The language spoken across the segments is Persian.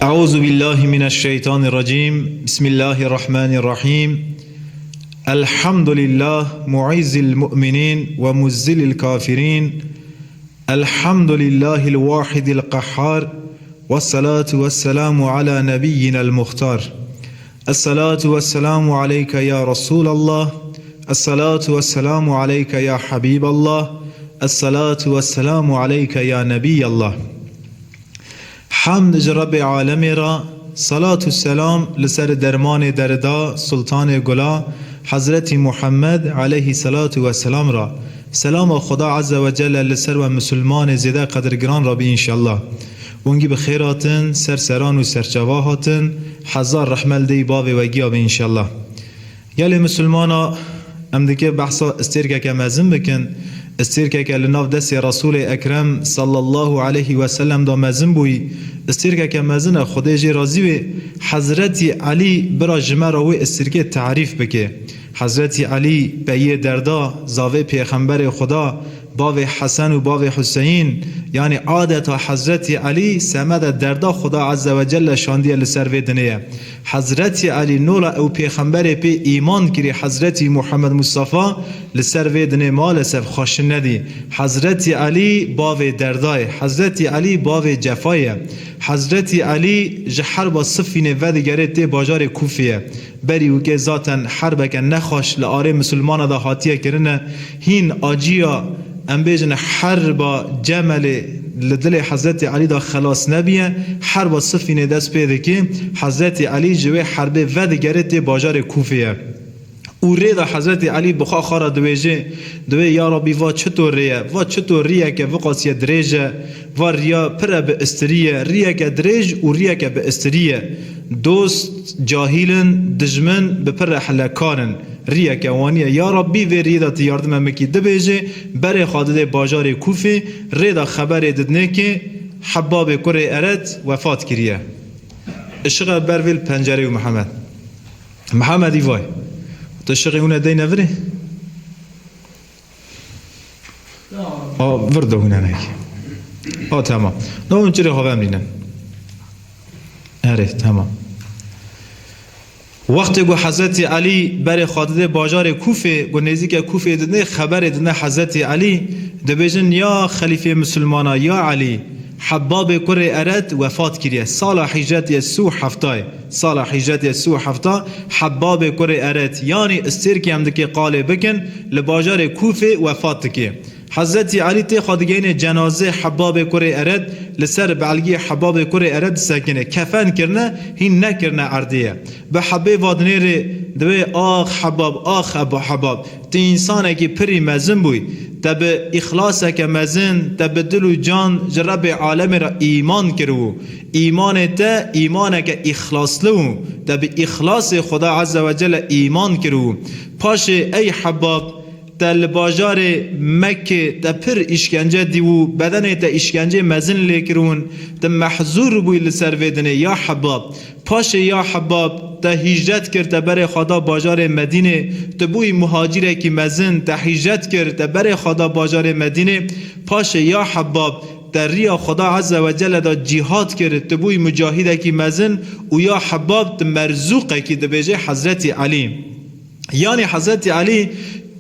أعوذ بالله من الشيطان الرجيم. بسم الله الرحمن الرحيم. الحمد لله معز المؤمنين ومذل الكافرين. الحمد لله الواحد القهار، والصلاة والسلام على نبينا المختار. الصلاة والسلام عليك يا رسول الله، الصلاة والسلام عليك يا حبيب الله، الصلاة والسلام عليك يا نبي الله. حمد رب عالم را، صلاة السلام لسر درمان دردا سلطان گلا حضرت محمد علیه صلاة و سلام را. سلام خدا عز و جل لسر و مسلمان زیده قدرگران را بی انشالله. ونگی بخیراتن سرسران و سرچواهاتن هزار رحمل دی باوی و گیا بی انشالله. یلی مسلمانا ام دیگه بحثا استیرکه که مزن بکن، استیرکه که لناف دست رسول اکرم صلی الله علیه و سلم دا مزن بوی، استیرکه که مزن خدا جی رازی و حضرت علی برا جمع راوی استیرکه تعریف بکه. حضرت علی بیه دردا زاوه پیغمبر خدا باوی حسن و باوی حسین، یعنی عادت حضرت علی سمد دردا خدا عز و جل شاندی لسر ودنه. حضرت علی نولا او پیغمبر پی ایمان کری حضرت محمد مصطفی لسر ودنه مالسف خوش ندی. حضرت علی باوی دردای، حضرت علی باوی جفای، حضرت علی جحر با صفین و دیگره تی باجار کوفیه بری و که ذاتن حربک نخوش لآره مسلمان دا حاتیه کرنه هین آجیا ام بیجن حرب جمل لدل حضرت علی دا خلاص نبیه. حرب صفین دست پیده که حضرت علی جوه حرب و دیگره تی باجار کوفیه. او ریدا حضرت علی بخوا خارا دویجه دوی یا ربی وا چطور ریه وا چطور ریه که وقاسی دریجه و ریا پر به استریه ریه که دریج و ریه که به استریه دوست جاهیلن دجمن به پر حلکارن ریه که وانیه یا ربی و ریدا تی یاردم مکی دبیجه بره خادده باجار کوفی ریدا خبر ددنه که حباب کره ارد وفات کریه. اشغا برویل پنجره و محمدی وای تشغي هنا دي نفري ورده هنا نهي تمام نو انجري هوا امرينا تمام. وقتی گو حضرت علی بر خادده باجار کوفه گو نزدیک کوفه دنه خبر دنه حضرت علی دبیجن یا خلیفه مسلمانا یا علی حباب کره ارد وفات کریه سال حجت سو هفتای سال حجت سو هفتا حباب کره ارد یعنی استرکی هم دکی قاله بکن لباجار کوفه وفات که حضرت علی تی خادگین جنازه حباب کره ارد لسر بعلگی حباب کره ارد سکنه کفن کرنه هین نکرنه عردیه به حبه وادنه ری دوی آخ حباب حباب تی انسانه که پری مزن بوی تب اخلاص که مزن تب دل و جان جرب عالم را ایمان کرو ایمان تا ایمان که اخلاص لو تب اخلاص خدا عز و جل ایمان کرو پاش ای حباب تل باجار مکه تا پر اشکنجه دیو بدن تا اشکنجه مزن لیکرون تا محضور بوی لسر ویدنه یا حباب پاش یا حباب تا هجرت کرد تا بر خدا باجار مدینه تا بوی مهاجره که مزن تا هجرت کرد تا بر خدا باجار مدینه پاش یا حباب در ریا خدا عز و جل دا جهاد کرد تا بوی مجاهده که مزن و یا حباب تا مرزوقه که دا بیجه حضرت علی یعنی حضرت علی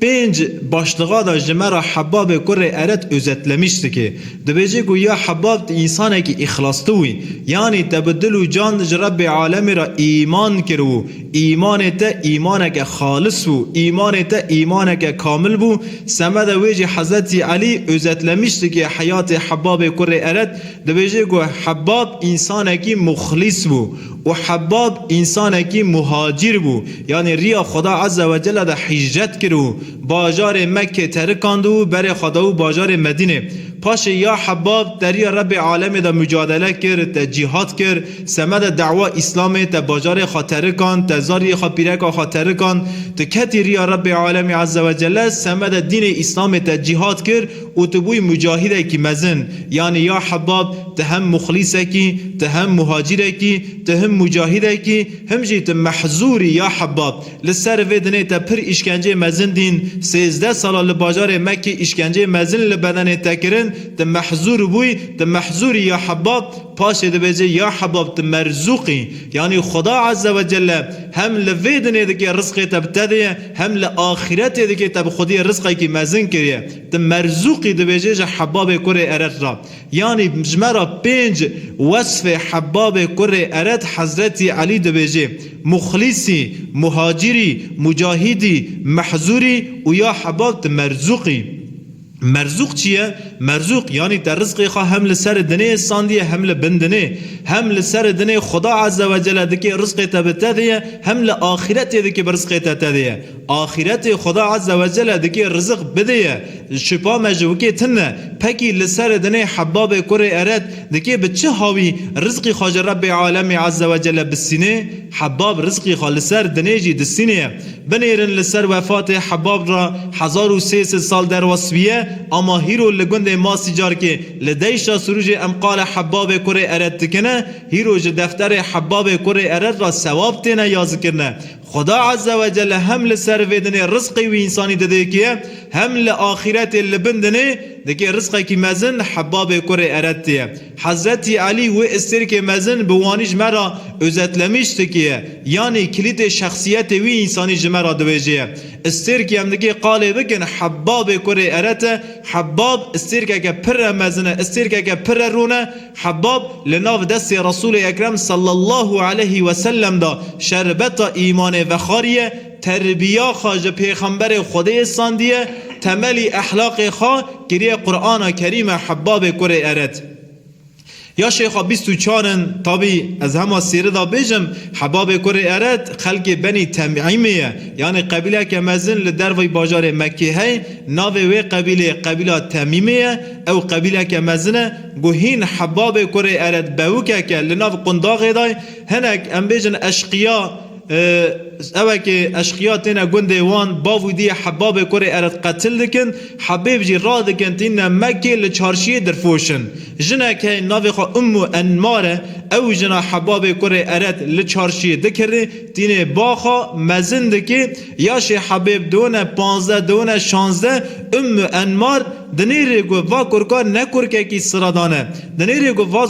پنج باشتغا دا جمع را حباب کره ارد ازتلمیشت که دبیجه گو یا حباب انسانه که اخلاصتوی یعنی تبدل و جان رب عالم را ایمان کرو ایمان تا ایمانه که خالص بو ایمان تا ایمانه که کامل بو سمد ویجه حضرت علی ازتلمیشت که حیات حباب کره ارد دبیجه گو حباب انسانه که مخلص بو و حباب انسانه که مهاجر بو یعنی ریا خدا عز و جل دا حجت کرو باجار مکه ترکاندو بر خدا و باجار مدینه پاش یا حباب دریا رب عالم دا مجادله کرد تا جهاد کرد سمد دعوا اسلام تا باجار خاطر کن تا زاری خاپیرک خاطر کن تا کتی ریا رب عالم عز و جل سمد دین اسلام تا جهاد کرد و تبوی مجاهده کی مزن یعنی یا حباب تهم مخلصه کی تهم مهاجره کی تهم مجاهده کی هم جیت محظوری یا حباب لسر ودنه تا پر اشکنجه مزن دین 13 سال لباجار مکی اشکنجه مزن لبدن تکرن تا محظور بوی تا محظوری یا حباب پاشه دبیجه یا حباب تا مرزوقی یعنی خدا عز و جل هم لودنه دکی رزق تبتده هم لآخرت دکی تب خودی رزقی که مزن کریه تا مرزوقی دبیجه حباب کره ارد را یعنی جمرا 5 وصف حباب کره ارد حضرت علی دبیجه مخلصی مهاجری مجاهدی محظوری و یا حباب تا مرزوقی مرزوق چیه؟ مرزوق یعنی در رزق خواه هم لسر دنه ساندیه هم لبندنه هم لسر دنه خدا عز و جل دکی رزق تبته دیه هم لآخرت دکی برزق تبته دیه آخرت خدا عز و جل دکی رزق بدیه شپا مجوکی تنه پکی لسر دنه حباب کره ارد دکی بچه هاوی رزقی خواج رب عالم عز و جل بسینه حباب رزقی خواه لسر دنه جی دسینه بنیرن لسر وفات حباب را 1300 سال در وصفیه اما هیرو لگند ماسی جار که لدیشا سروج امقال حباب کره ارد تکنه هیرو دفتر حباب کره ارد را ثواب تینه یاز کرنه خدا عز و جل هم لسر ویدن رزقی و انسانی داده که هم لآخرت لبندنه دکی رزقی که مزن حباب کره ارد تیه حضرت علی و استر که مزن بوانیش مرا ازتلمیشت که یعنی کلید شخصیت و انسانی جمرا دویجه استر که هم دکی قاله بکن حباب کره ارد حباب استر که پر مزنه استر که پر رونه حباب لناف دست رسول اکرم صلی الله علیه و سلم دا شربت ایمان و خاریه تربیه خواج پیغمبر خدا ساندیه تملی اخلاق خواه گریه قرآن کریم حباب کره ارد یا شیخا 24 طبی از همه سیره دا بیجم حباب کره ارد خلق بنی تمیمیه یعنی قبیله که مزن لدروی باجار مکه های ناوی وی قبیله تمیمیه او قبیله که مزنه گوهین حباب کره ارد بوکه که لناو قنداغ دای هنک ام بیجن اشقیا اوه که اشخیاتینا گنده وان باودی حباب کره ارد قتل دکن حبیب جی را دکن تینا مکی لچارشی درفوشن جنه که ناوی خواه امو انماره او جنه حباب کره ارد لچارشی دکره تینه باخا مزن دکی یاش حبیب دونه 15 دونه 16 امو انمار دنیره گو وا کرکا نکرکه کی سرادانه دنیره گو وا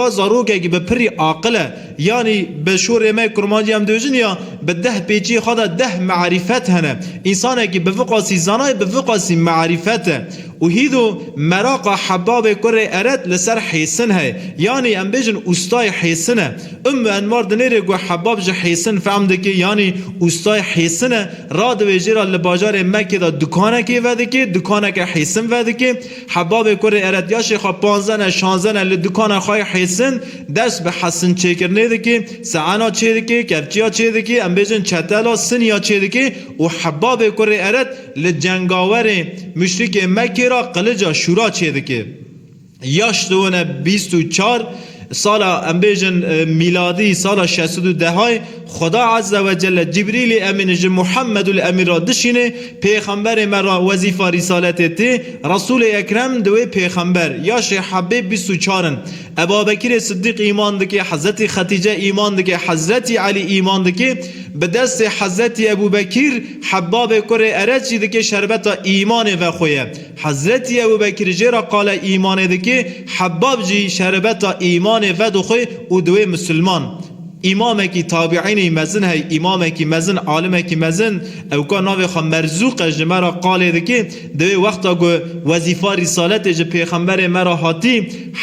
زاروکه کی به پری عاقله یعنی به شور ما کرمانجی هم دوجن یا به 10 پیچی خدا 10 معرفت هنه انسانه کی به فقاسی زانای به فقاسی معرفته و هیدو مراق حباب کره ارد لسر حیسن ہے یعنی ام بیجن استای حیسنه انمار دنیره گو حباب جه حیسن فهمده که یعنی استای حیسنه را دویجیرا لباجار مکی دا دکانه که وده که دکانه که حیسن وده که حباب کره ارد یا شیخا 15 16 لدکانه خواه حیسن دست به حسن چه کرنه ده که سعانا چه ده که کفچیا چه ده که ام بیجن چتلا سنیا چه ده که و حباب کره ارد لجنگاور مشرک مکی را قلجا شورا چه ده که یاش دونه 24 سال امبیجن میلادی سال 62 های خدا عز و جل جبریل امین ج محمد الامین را دشینه پیغمبر مرا وظیفه رسالت تی رسول اکرم دوی پیغمبر یاش حبیب 24 ابوبکر صدیق ایمان دکی حضرت خدیجه ایمان دکی حضرت علی ایمان دکی به دست حضرت ابوبکر حباب کره ارد چی دکی شربت ایمان و خویه حضرت ابوبکر جرا قال ایمان دکی حباب جی شربت ایمان و دو خوی و دوی مسلمان امام کی تابعین مزن ہے امام کی مزن عالم کی مزن او کا نو خ مرزوق جمرا قال دکی دوی وقت گو وظیفه رسالت ج پیغمبر مرا هاتی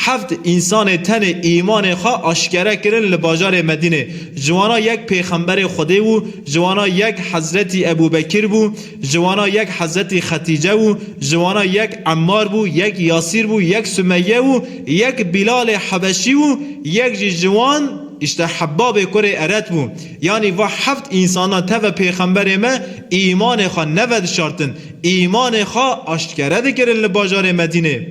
7 انسان تن ایمان خا آشکارا کردن لباجار مدینه جوانا یک پیغمبر خدا و جوانا یک حضرت ابوبکر بو جوانا یک حضرت خدیجه و جوانا یک عمار بو یک یاسیر بو یک سمیه و یک بلال حبشی و یک جوان اشته حباب کره ارد بو یعنی و 7 انسانا تا پیغمبر ما ایمان خوا نود شارتن ایمان خوا آشکاره دکرن لباجار مدینه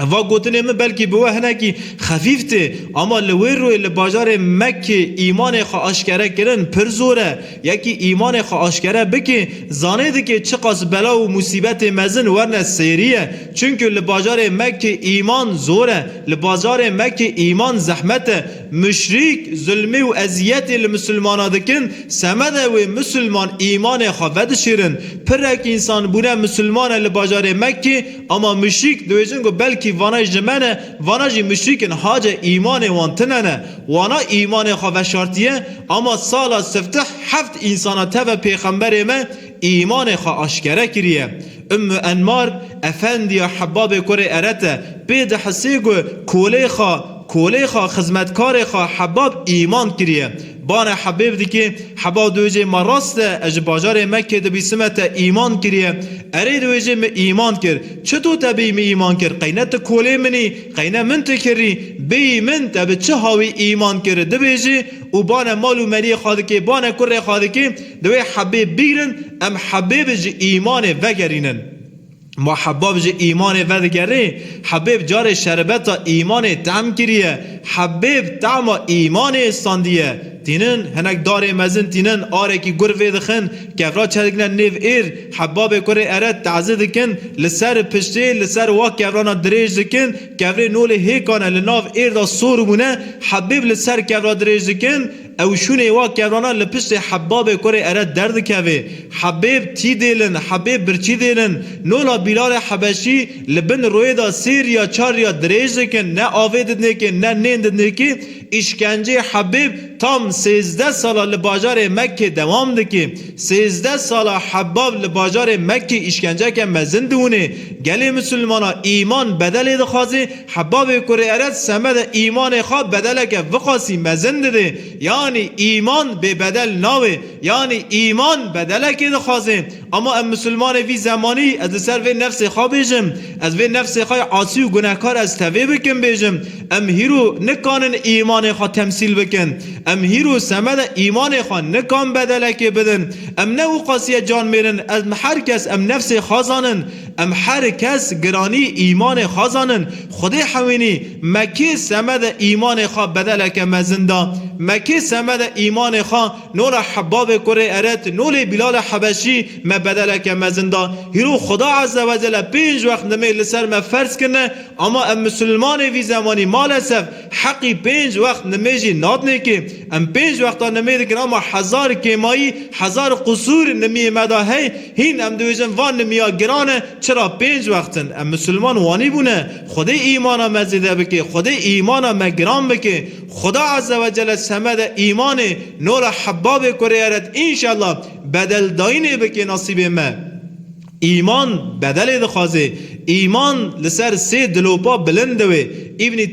و گوتنه من بلکی بوه هنکی خفیف ته اما لوی روی لباجار مکه ایمان خوا آشکره کرن پر زوره یکی ایمان خوا آشکره بکی زانه ده که چقاس بلا و مصیبت مزن ورنه سیریه چونکه لباجار مکه ایمان زوره لباجار مکه ایمان زحمته مشریک ظلمه و اذیت لمسلمان دکن سمده و مسلمان ایمان خوا ود شیرن پرک انسان بونه مسلمان لباجار مکه اما مشریک دویجن گو بلکی وانا جمانه وانا جی مشریکن حاج ایمان وانتننه وانا ایمان خواه شرطیه اما سالا سفتح هفت انسانات و پیغمبر ما ایمان خواه آشکره کریه انمار افندی حباب کره ارته بید حسیگو کوله خواه خدمتکار خواه حباب ایمان کریه بان حبیب دی که حباب دویجه ما راسته اج باجار مکه دو بیسمت ایمان کریه اره دویجه ما ایمان کر چطور تبی می ایمان کر قینت کوله منی قینه من تکری بی من تب چه هاوی ایمان کر دو بیجه و بان مالو مری خواهد که بان کره خواهد که دوی حبیب بیرن ام حبیب جه ایمان وگرینن ما حباب جه ایمان ودگره حبیب جار شربتا ایمان تعم کریه حبیب تعم ایمان استاندیه تینن هنک داره مزن تینن آره کی گر ویدخن کفرا چرگنن نیو ایر حباب کره ارد تعزه دکن لسر پشته لسر واک کفرانا دریج دکن کفره نول هیکانه لناف ایر دا سور بونه حبیب لسر کفرا دریج دکن او شونه واک کفرانا لپشت حباب کره ارد درد کوه حبیب تی دیلن حبیب برچی دیلن نولا بلال حبشی لبن روی دا سیر یا چار یا دریج دکن نه آوید دنکن نه نیند دنکن işkence Habib tam 13 sala li bajarê Mekke devam dike. 13 sala Habbab li bajarê Mekke işkence ke mezin dûne. Gelê Müslümana iman bedelê dixwaze Habbabê kurê eret semede imanê xwe bedeleke vixwasî mezin dide. Yani iman bê bedel nawe. Yani iman bedelekê dixwaze. Ama em Müslümanê vî zemanî ez li ser vê nefsê xwe bêjim. Ez vê nefsê xwe asî û gunehkar ez tevê bikim bêjim. Em hîro nikanin iman خوا تمثیل بکن ام هیرو سمد ایمان خوا نکام بدلکی بدن ام نو قاسیه جان میرن ام هر کس ام نفس خازانن ام هر کس گرانی ایمان خازانن خود حوینی مکی سمد ایمان خوا بدلک مزندا مکی سمد ایمان خوا نور حباب کره ارت نور بلال حبشی ما بدلک مزندا هیرو خدا عز و جل 5 وقت نمی لسر ما فرض کنه اما ام مسلمان وی زمانی مالسف حقی 5 وقت نمیجی نادنه که ام 5 وقتا نمیده که اما 1000 کمایی 1000 قصور نمی مداهی هین ام دویجن وان نمیا گرانه چرا 5 وقتن ام مسلمان وانی بونه خود ایمانا مزیده بکه خود ایمانا مگران بکه خدا عز و جل سمد ایمان نور حباب کریارت انشالله بدل داینه بکه نصیب ما ایمان بدل دخوازه ایمان لسر سه دلوپا بلندوه ابن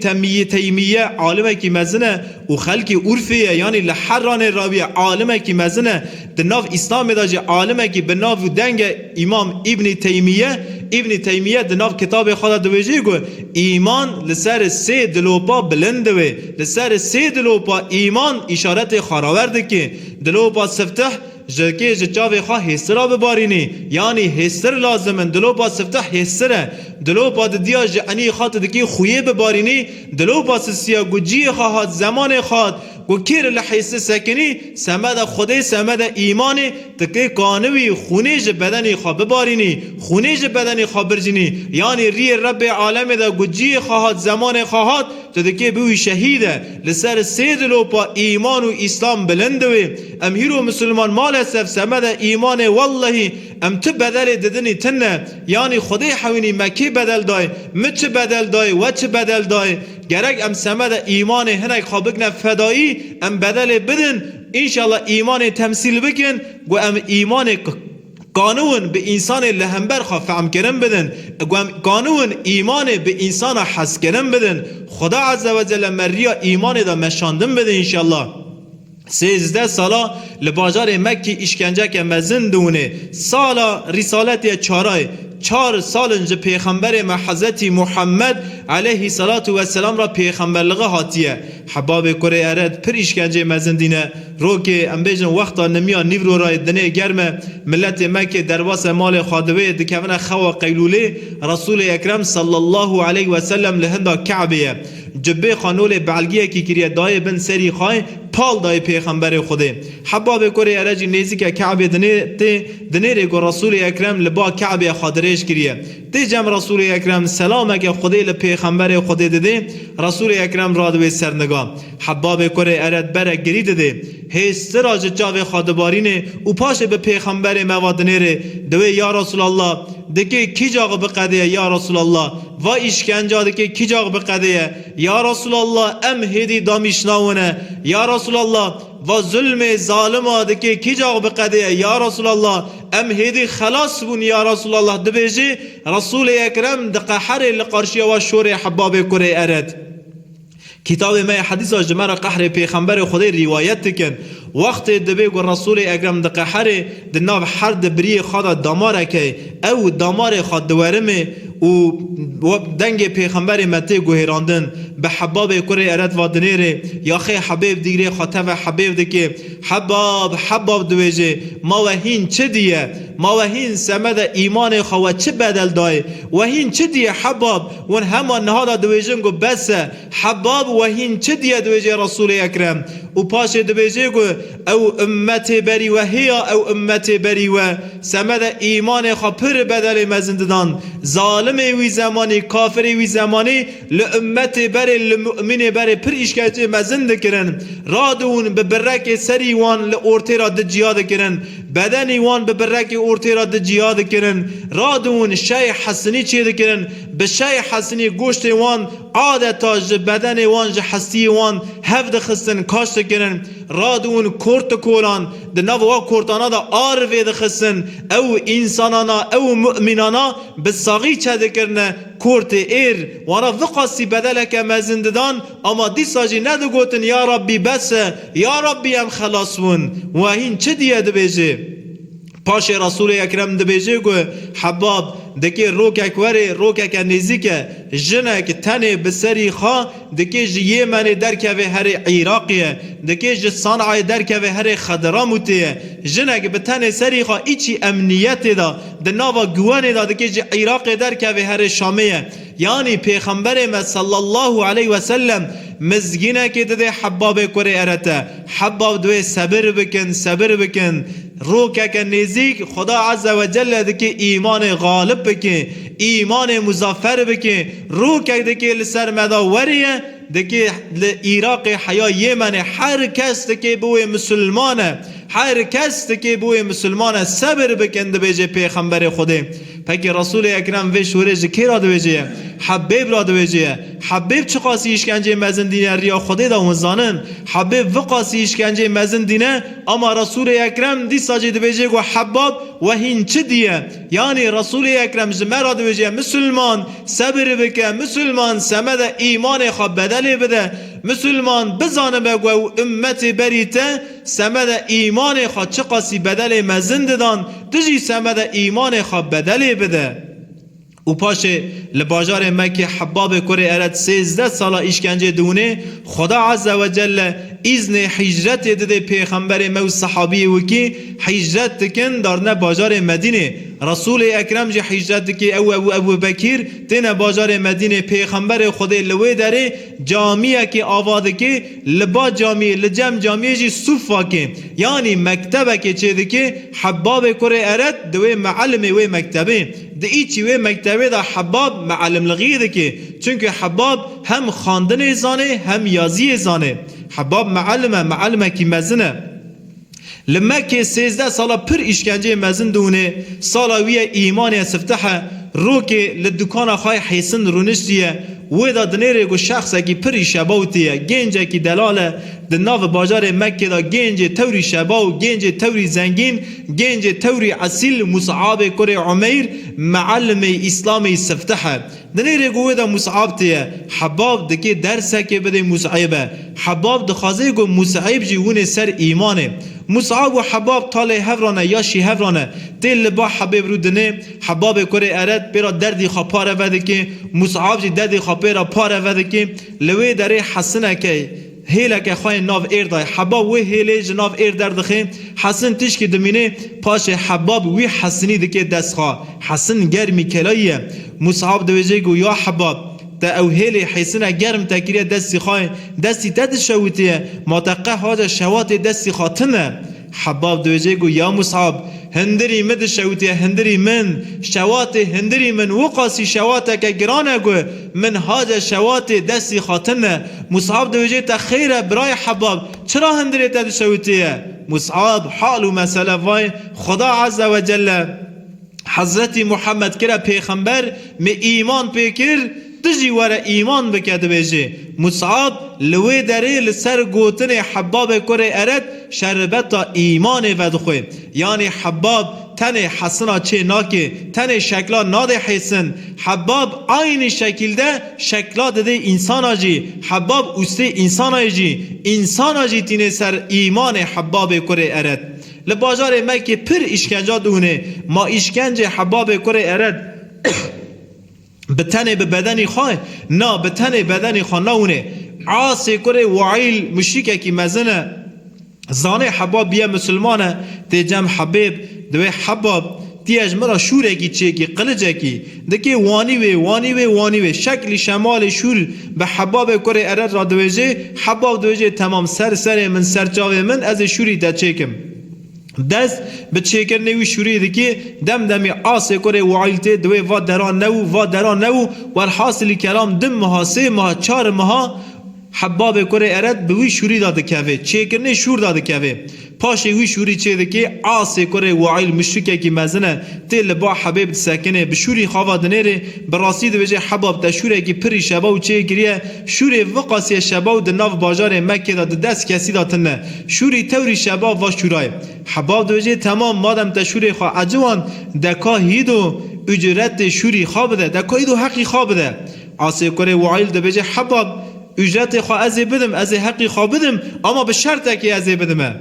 تیمیه عالمه کی مزنه و خلق عرفیه یعنی لحران راویه عالمه کی مزنه دناف اسلام داجی عالمه کی بناف دنگ امام ابن تیمیه دناف کتاب خدا دویجی گو ایمان لسر سه دلوپا بلندوه لسر سه دلوپا ایمان اشارت خاراورده که دلوپا سفتح جرکی جچاوی خواه هسترا ببارینی یعنی هستر لازمن دلو با سفتح هستره دلو با دیا جعنی خواه دکی خویه ببارینی دلو با سیا گجی خواهد زمان خواهد گو کیر لحیسه سکنی سمد خوده سمد ایمانی تکی کانوی خونیج بدنی خواه ببارینی خونیج بدنی خواه برجینی یعنی ری رب عالم دا گجی خواهد زمان خواهد تدکی بوی شهیده لسر سیدلو پا ایمان و اسلام بلندوی ام هیرو مسلمان مالسف سمد ایمان والله ام تو بدل ددنی تنه یعنی خدای حوینی مکی بدل دای مچ بدل دای و چه بدل دای گرگ ام سمد ایمان هنک خوابگن فدایی ام بدل بدن انشالله ایمان تمثیل بکن و ام ایمان قانون به انسان لهمبر خواه فهم کرن بدن قانون ایمان به انسان حس کرن بدن خدا عز و جل مریا ایمان دا مشاندن بدن انشالله 13 سالا لباجار مکی اشکنجه که مزن دونه سالا رسالت چارای 4 سال جه پیغمبر ما حضرت محمد علیه صلات و سلام را پیغمبر لغه هاتیه حباب کره ارد پر اشکنجه مزندینه رو که ام بیجن وقتا نمیا نیورو رای دنه گرمه ملت مکه درواس مال خادوه دکونه خوا قیلوله رسول اکرم صلی الله علیه و سلم لهندا کعبه جبه خانول بعلگیه کی کریه دای بن سری خای پال دای پیغمبر خوده حباب کره ارج نزدیک کعبه دنه ریگو رسول اکرم لبا کعبه خادرش کریه دی جم رسول اکرم سلامه که خوده لپیغمبر خوده دده رسول اکرم رادوی سرنگا حباب کره ارد بره گری دده هستراج جاوه خادبارینه و پاشه به پیغمبر موادنه ره دوی یا رسول الله دکی کی جاغ بقده یا رسول الله و اشکنجا دکی کی جاغ بقده یا رسول الله ام هدی دامیشناونه یا رسول الله و ظلم ظالم دکی کی جاغ بقده یا رسول الله ام هدی خلاص بون یا رسول الله دبیجی رسول اکرم دقحر لقرشی و شور حباب کره ارد کتاب ما حدیث جمعه قهر پیغمبر خدای روایت کن وقت دبی گو رسول اکرم د قهر د ناو حرد بری خدا داماره که او دامار خود دورمه و دنگ پیغمبر مته گوهراندن به حباب کره ارد و دنیره یا خی حبیب دیگره خاطب حبیب دکه حباب دویجه ما وهین چه دیه ما وهین سمد ایمان خوا چه بدل دای وهین چه دیه حباب ون همان نهادا دویجن گو بس حباب وهین چه دیه دویجه رسول اکرم و پاش دویجه گو او امت بری و هیا او امت بری و سمد ایمان خوا پر بدل مزنددان ظالم وی زمانی کافر وی زمانی لامت بری لمؤمن بری پر اشکاچه مزند کرن رادون به برک سری وان لورتی را د جیاد کرن بدنی وان به برک اورتی را د جیاد کرن رادون شای حسنی چه کرن به شای حسنی گوشت وان عادتا ج بدن وان ج حسی وان هفد خستن کاشت کرن رادون کورت کولان د نوا کورتانا دا آر وید خستن او انسانانا او مؤمنانا به ساقی چه کرن کورت ایر وانا وقاسی بدلک مزنددان اما دی ساجی ندو گوتن یا ربی بس یا ربی هم خلاص ون و این چه دیه دو بیجه پاش رسول اکرم دو بیجه گو حباب دکی روکک وره روکک نزیک جنک تنه بسری خواه دکی جیه من درکوه هر عراقیه دکی جی صانعه درکوه هر خدراموتیه جنک به تنه سری خواه ایچی امنیت دا دناوا گوانه دا دکی جی عراق درکوه هر شامیه یعنی پیغمبر ما صلی الله علیه و سلم مزگینه که ده حباب کره ارته حباب دوی صبر بکن روکک نزیک خدا عز و جل دکی ایمان غالب بکن ایمان مظفر بکن روکک دکی لسر مداوریه دکی عراق حیا یمن هر کس دکی بوی مسلمانه هر کس دکی بوی مسلمانه صبر بکن ده بیجه پیغمبر خوده پکی رسول اکرم وی شورش کی را دویجه حبیب را دویجه حبیب چه قاسی اشکنجه مزن دینه ریا خوده دا وزانن حبیب و قاسی اشکنجه مزن دینه اما رسول اکرم دی ساجه دویجه گو حباب و هین چه دیه یعنی رسول اکرم جمع را دویجه مسلمان صبر بکه مسلمان سمد ایمان خواب بدلی بده مسلمان بزانه بگو امت بریته سمد ایمان خواب چه قاسی بدل مزن دادن تجی سمد ایمان خواب بدلی بده و پاشه لباجار مکه حباب کره ارد 13 ساله اشکنجه دونه خدا عز و جل اذن هجرت داده پیغمبر مو صحابی وکی هجرت کن دارنه باجار مدینه رسول اکرم جه هجرت که ابو بکر تنه باجار مدینه پیغمبر خدا لوی داره جامعه که آواده که لبا جامعه لجم جامعه جی صوفا که یعنی مکتبه که چه ده که حباب کره ارد دوی معلم وی مکتبه ده ایچی وی مکتبه ده حباب معلم لغیده که چونکه حباب هم خواندن زانه هم یازی زانه حباب معلمه کی مزنه لما که 13 ساله پر اشکنجه مزن دونه سالاوی ایمانی سفتحه رو که لدکان خواهی حیسن رونشتیه و دا دنیره گو شخصه کی پر شباوتیه گنجه کی دلاله د ناو باجار مکه دا گنج توری شبا و گنج توری زنگین گنج توری اصیل مصعب کره عمیر معلم اسلام سفتحه دنیر گوه دا مصعب تیه حباب دکی درسه که بده مصعبه حباب دخوازه گو مصعب جیونه سر ایمانه مصعب و حباب طال هفرانه یا شی هفرانه تیل با حبیب رو دنه حباب کره ارد پیرا دردی خواه پاره وده که مصعب جی دردی خواه پیرا پاره وده که لوی داره حسنه که هیله که خواه ناف ایر دای حباب وی هیله جناف ایر دردخه حسن تشکی دمینه پاش حباب وی حسنی دکه دست خواه حسن گرمی کلاییه مصعب دویجه گو یا حباب تا او هیله حسنه گرم تکریه دستی خواه دستی تد شویتیه ماتقه حاجه شوات دستی خاطنه حباب دویجه گو یا مصعب هندری مد شوتي هندری من شوات هندری من وقاسي شواتك گرانه گو من هاجه شوات دستی خاطنه مصعب دوجه تا خیره برای حباب چرا هندری تد شوتیه مصعب حال و مسئله وای خدا عز و جل حضرت محمد کرا پیغمبر می ایمان پیکر تجی وره ایمان بکده بیجه مصعب لوی داره لسر گوتن حباب کره ارد شربتا ایمان ودخوی یعنی حباب تن حسنا چه ناکه تن شکلا ناده حسن حباب آین شکل ده شکلا ده انسان آجی حباب اوسته انسان آجی انسان آجی تینه سر ایمان حباب کره ارد لباجار مکه پر اشکنجا دونه ما اشکنج حباب کره ارد بتنه به بدنی خواه نه بتنه بدنی خواه نونه عاصی کره وعیل مشیکه کی مزنه زانه حباب بیه مسلمانه تی جم حبیب دوی حباب تی اجمرا شوره کی چه کی قلجه کی دکی وانی شکل شمال شور به حباب کره ارد را دویجه حباب دویجه تمام سر من سر جاوه من از شوری دا چکم دست به چکر نوی شوری دکی دمی آسه کره وعیلته دوی و دران نو والحاصل کلام دم ماه 3 ماه 4 ماه حباب کره ارد به وی شوری داده که چکر نه شور داده که پاشه وی شوری چه دکی آسه کره وعیل مشرکه کی مزنه تل با حبیب سکنه به شوری خواد نره براسی دوجه حباب تشوره کی پری شبا و چه گریه شوری وقاسی شبا و د ناو بازار مکه دا دست کسی داتنه شوری توری شبا و شورای حباب دوجه تمام مادم تشوری خوا اجوان دکا هیدو اجرت شوری خواب ده دکا هیدو حقی خواب ده آسه کره وعیل دوجه حباب اجرت خوا از بدم از حقی خواب بدم اما به شرط که از بدم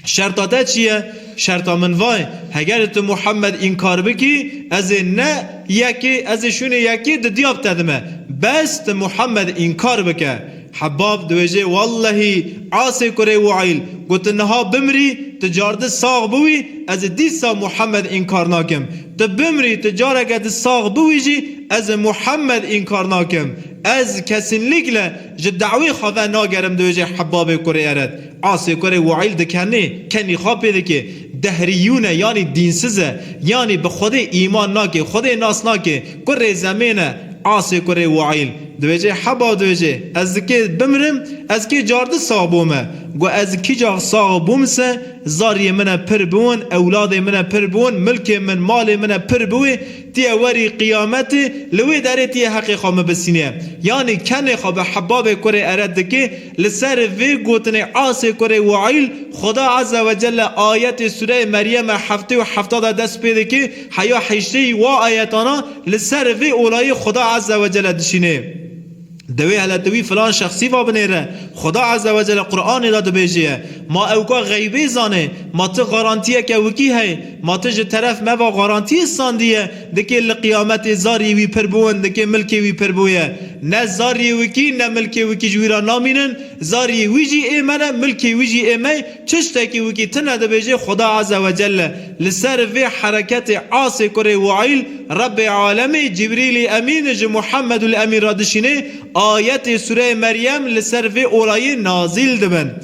شرطاته چیه؟ شرطا من وای اگر تو محمد انکار بکی از نه یکی از شونه یکی دیاب تدمه بس تو محمد انکار بکه حباب دوجه والله عاصی کره وعیل گوت نها بمری تجارت ساغ بوی از دیسا محمد انکار ناکم تو بمری تجارت ساغ بویجی از محمد انکار ناکم از کسنلیکله دعوی خواه ناگرم دوجه حباب کره ارد عاصی کره وعیل دکنه کنی خواه پیده که دهریونه یعنی دینسزه یعنی به خود ایمان ناکه خود ناس ناکه کره زمینه عاصی کره وعیل دوجه حبا دوجه از که بمرم از که جارد صابومه گو از کی جا صابومسه زاری من پر بون اولاد من پر بون ملک من مال من پر بوی تی اوری قیامت لوی داره تی حقی خواه بسینه یعنی کنه خواه به حباب کره ارد که لسر وی گوتن عاصی کره وعیل خدا عز و جل آیت سوره مریم 77 دست پیده که حیا حشتی و آیتانا لسر وی اولای خدا عز و جل دشینه دوی حالتوی فلان شخصی و بنیره خدا عز و جل قرآن داده بیجیه ما اوکا غیبی زانه ما تو غارانتیه که وکی هی ما تو جه طرف ما و غارانتی ساندیه دکه لقیامت زاری وی پر بون دکه ملکی وی پر بویه نه زاری وکی نه ملکی وکی جویرا نامینن زاری ویجی ایمانه ملکی ویجی ایمه چشتکی وکی تنه ده بیجه خدا عز و جل لسر وی حرکت عاصی کره وعیل رب عالمی جبریل امین جه محمد الامین را دشینه آیت سوره مریم لسر وی اولای نازل دبن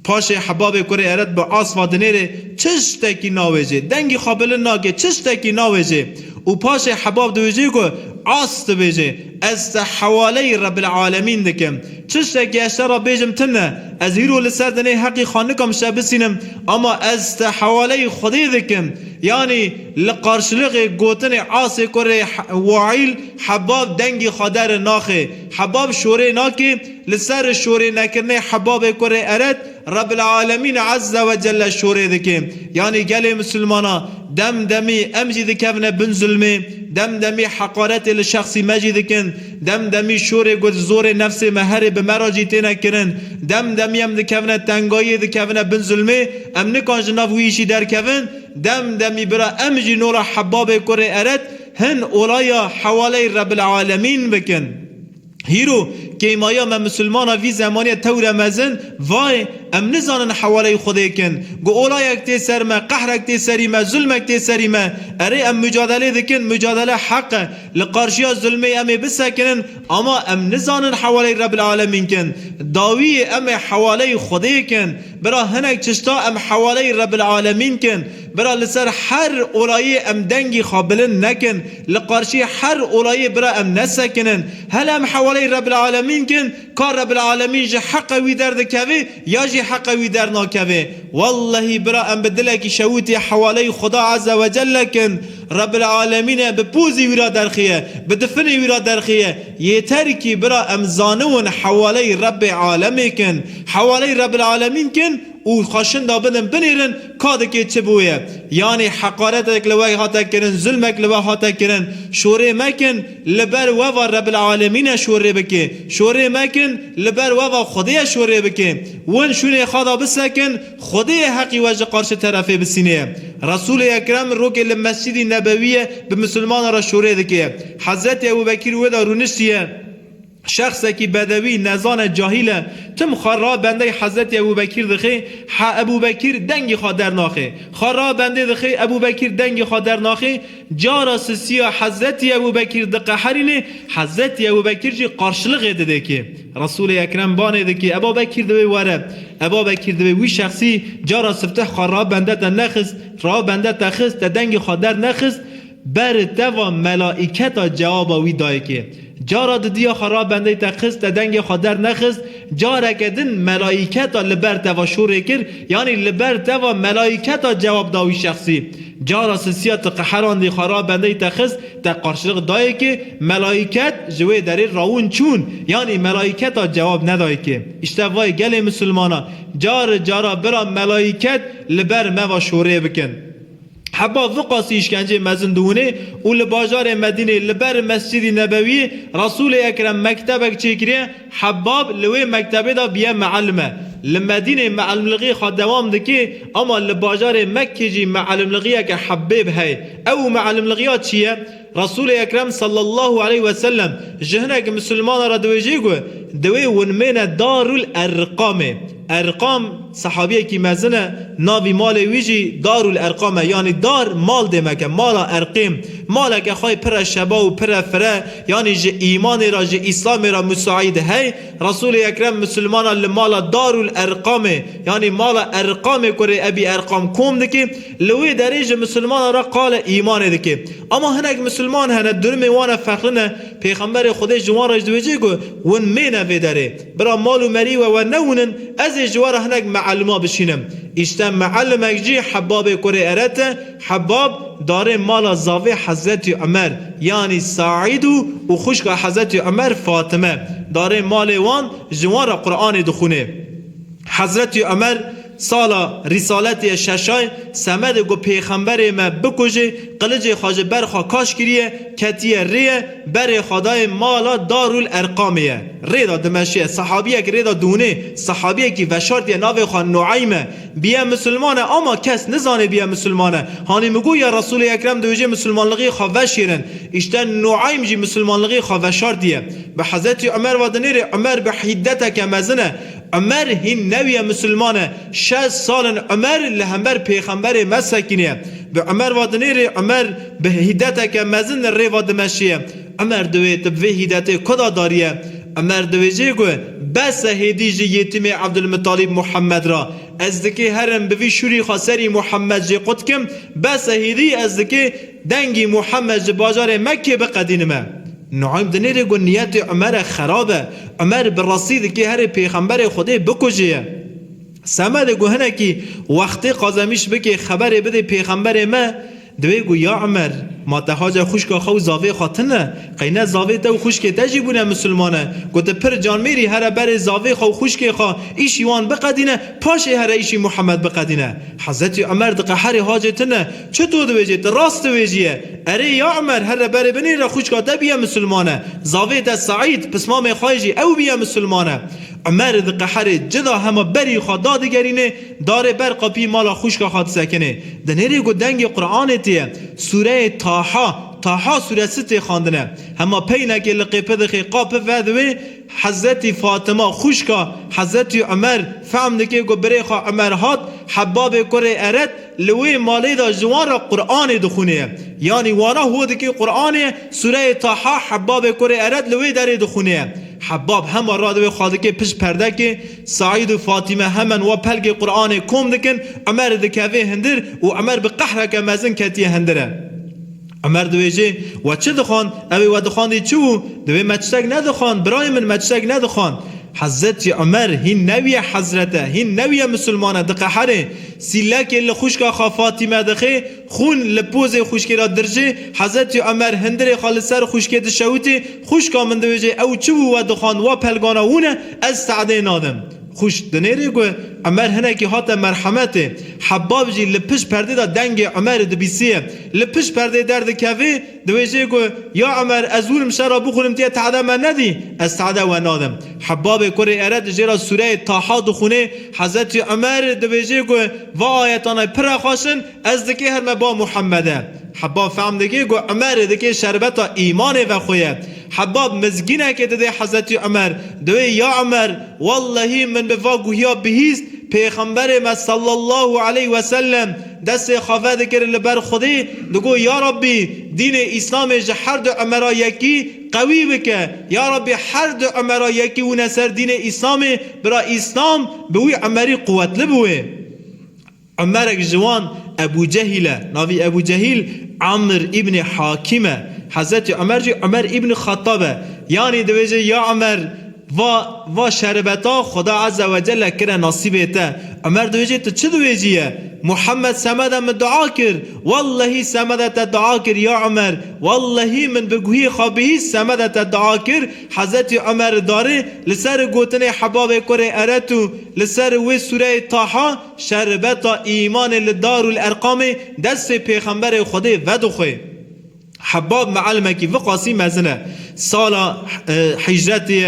پاش حباب کره ارد به آسوا دنیره چشتکی ناویجه دنگی خابل ناگه چشتکی ناویجه و پاش حباب دویجه که عاست بیجه از حوالی رب العالمین دکم چشت که اشترا بیجم تنه از هیرو لسر دنه حقی خانکم شبسینم اما از حوالی خودی دکم یعنی لقارشلق گوتن عاص کره وعیل حباب دنگی خادر ناخه حباب شوره ناکه لسر شوره نکرنه حباب کره ارد رب العالمین عز و جل شوره دکه یعنی گل مسلمانا دم دمی امجی دکونه بن ظلمه دم دمی حقارت لشخصی مجی دکن دم دمی شوره گل زور نفس مهر به مراجی تینا کرن دم دمی ام دکونه تنگایی دکونه بن ظلمه ام نکان جناب ویشی در کون دم دمی برا امجی نورا حباب کره ارد هن اولایا حوالی رب العالمین بکن هیرو که مایا ما مسلمانا وی زمانی تور مزن وای ام نزانن حوالی خودی کن گو اولای اکتی سر ما قهر اکتی سری ما ظلم اکتی سری ما اره ام مجادله دکن مجادله حق لقارشیا ظلمه ام بسکنن اما ام نزانن حوالی رب العالمین کن داوی ام حوالی خودی کن برا هنک چشتا ام حوالی رب العالمین کن برا لسر هر اولای ام دنگی خابلن نکن لقارشی هر اولای برا ام نسکنن هل ام حوالی رب العالمین کن کار رب العالمین جه حق وی درد کوی یا جه حق وی در ناکوی والله برا ام بدلکی شویتی حوالی خدا عز و جل کن رب العالمین بپوزی ویرا درخیه بدفنی ویرا درخیه یه ترکی برا ام زانون حوالی رب العالمین کن حوالی رب العالمین کن او خاشن دابدن بنیرن کادکی چه بویه یعنی حقارت اکلوی هاتا کرن ظلم اکلوی هاتا کرن شوره مکن لبر ووا رب العالمین شوره بکه شوره مکن لبر ووا خودی شوره بکه ون شونه خدا بسکن خودی حقی وجه قارش طرفه بسینه رسول اکرم رو که لمسجد نبویه به مسلمان را شوره دکه حضرت ابوبکر ودا رونشتیه شخصی که بدوی نزان جاهله تم خرا بنده حضرت ابوبکر دخه ابوبکر دنگی خادر ناخه خرا بنده دخه ابوبکر دنگی خادر ناخه جارا سیا حضرت ابوبکر دقه حرینه حضرت ابوبکر جی قارشلق دده که رسول اکرم بانه ده که ابوبکر دوی وره ابوبکر دوی وی شخصی جارا سفته خرا بنده تا نخست را بنده تا خست دنگی خادر نخست بر دوا ملائکت جواب وی دای که جارا دیا خراب بنده تخست دنگ خادر نخست جارا کدن ملائکت لبر توا شوره کر یعنی لبر توا ملائکت جواب داوی شخصی جارا سیات قهران دی خراب بنده تخست تا قرشلق دای که ملائکت جوی دری راون چون یعنی ملائکت جواب ندای که اشتوای گل مسلمانا جارا برا ملائکت لبر موا شوره بکن حبا وقاسی اشکنجه مزندونه و لباجار مدینه لبر مسجد نبوی رسول اکرم مکتبک چکریه حباب لوی مکتبه دا بیه معلمه لمدینه معلم لغی خواه دوام دکی اما لباجار مکه جی معلم لغیه که حبیب های او معلم لغیات چیه؟ رسول اکرم صلی الله علیه و سلم جهنه که مسلمان را دویجی گو دوی ونمین دار الارقامه ارقام صحابیه کی مزنه ناوی مال ویجی دار الارقامه یعنی دار مال دمکه مالا ارقیم مالا که خواهی پر شبا و پر فره یعنی جه ایمان را جه اسلام را مساعد هی رسول اکرم مسلمان لمالا دار الارقامه یعنی مالا ارقام کره ابی ارقام کوم دکی لوی دریج مسلمان را قال ایمان دکی اما هنک مسلمان هنه درمی وانا فخرنه پیغمبر خودی جوان را جدویجی گو ون مینه ویداره برا مالو مری و نونن از جوار هنک معلومه بشینم اشتم معلمک جی حباب کره ارته حباب داره مال زاوی حضرت عمر یعنی سعید و خوشک حضرت عمر فاطمه داره مال وان جوان را قرآن دخونه حضرت عمر سالا رسالت ششای سمد گو پیغمبر ما بکشه قلج خواجه برخوا کاش کریه کتیه ریه بر خدای مالا دارول ارقامیه ریدا دمشیه صحابیه که ریدا دونه صحابیه که وشارتیه ناوی خواه نعیمه بیا مسلمانه اما کس نزانه بیا مسلمانه هانی مگو یا رسول اکرم دوجه مسلمانلغی خواه وشیرن اشتن نعیم جی مسلمانلغی خواه وشارتیه به حضرت عمر و دنیر عمر به حیدته که مزنه عمر هین نوی مسلمانه 6 سال عمر لهمبر پیغمبر مسکینه به عمر و دنیر عمر به هیدت که مزن ری و دمشیه عمر دوی تب وی هیدت کدا داریه عمر دوی جی گوه بس هیدی جی یتیم عبدالمطالب محمد را از دکی هرم بوی شوری خاسری محمد جی قد کم بس هیدی از دکی دنگی محمد جی باجار مکه بقدینمه نعیم دنیره گو نیت عمر خرابه، عمر براسید که هر پیغمبر خدا بکجه. سمد گو هنه که وقتی قازمیش بکه خبر بده پیغمبر ما، دوی گو یا عمر ما تهاج خوشکا خو زاوی خاطنه قینه زاوی تو خوشک تجیبونه مسلمانه گوت پر جان میری هر بر زاوی خو خوشک خو ایش یوان بقدینه پاش هر ایشی محمد بقدینه. حضرت عمر د قهر حاجتنه چطور دویجه راست ویجیه اره یا عمر هر بر بنی را خوشکا تبیه مسلمانه زاوی تا سعید پسمام خایجی او بیه مسلمانه. عمر د قهر جدا همه بری خود دادگرینه داره بر قپی مالا خوشکا خود سکنه. دنیری گو دنگ قرآن تیه سوره طه سوره 6 خواندنه همه پینه که لقیپه دخی قاپ ودوی حضرت فاطمه خوشکا حضرت عمر فهمده که گو بری خواه عمر هات حباب کره ارد لوی مالی دا جوان را قرآن دخونه یعنی وانا هو دکی قرآن سوره طه حباب کره ارد لوی داره دخونه. حباب همه را دوی خواده که پش پرده که سعید و فاطمه همن و پلگ قرآن کم دکن عمر دکوه هندر و عمر بقهره که مزن کتیه هندره. عمر دویجه و چه دخوان؟ اوی و دخوان دی چو؟ دوی مچتک ندخوان برای من مچتک ندخوان. حضرت عمر هین نوی حضرته هین نوی مسلمانه دقهره سیلک لخوشکا خوا فاطمه دخه خون لپوز خوشکی را درجه حضرت عمر هندر خالصر خوشکی دشوتی خوشکا من دویجه او چو و دخوان و پلگانا وونه از سعده نادم خوش دنیری گو عمر هنه که هات مرحمته حباب جی لپش پرده دا دنگ عمر دبیسیه لپش پرده درد کوه دویجه گو یا عمر ازورم شرا بخورم تیه تعده من ندی از تعده و نادم. حباب کره ارد جیرا سوره طه دخونه حضرت عمر دویجه گو و آیتانای پر خواشن از دکی هرم با محمده. حباب فهم دکی گو عمر دکی شربتا ایمان و خویه. حباب مزگینه که دده حضرت عمر دوی یا عمر والله من بفاقوهیا بهیست پیغمبر ما صلی الله علیه و سلم دست خواه دکر لبر خودی دگو یا ربی دین اسلام هر دو عمرا یکی قوی بکه یا ربی هر دو عمرا یکی و نصر دین اسلام برا اسلام بوی عمری قوت لبوه. عمرک جوان ابو جهل ناوی ابو جهل عمر ابن حاکمه حضرت عمر جی عمر ابن خطابه یعنی دویجه یا عمر و شربتا خدا عز و جل کرا نصیبته. عمر دویجه تو چه دویجیه؟ محمد سمده من دعا کرد والله سمده تا دعا کرد یا عمر والله من بگوهی خوابهی سمده تا دعا کرد. حضرت عمر داره لسر گوتن حباب کره ارتو لسر و سوره طه شربتا ایمان لدار الارقام دست پیغمبر خدا ودخوی. حباب معلمه که وقاسی مزنه سالا حجرتی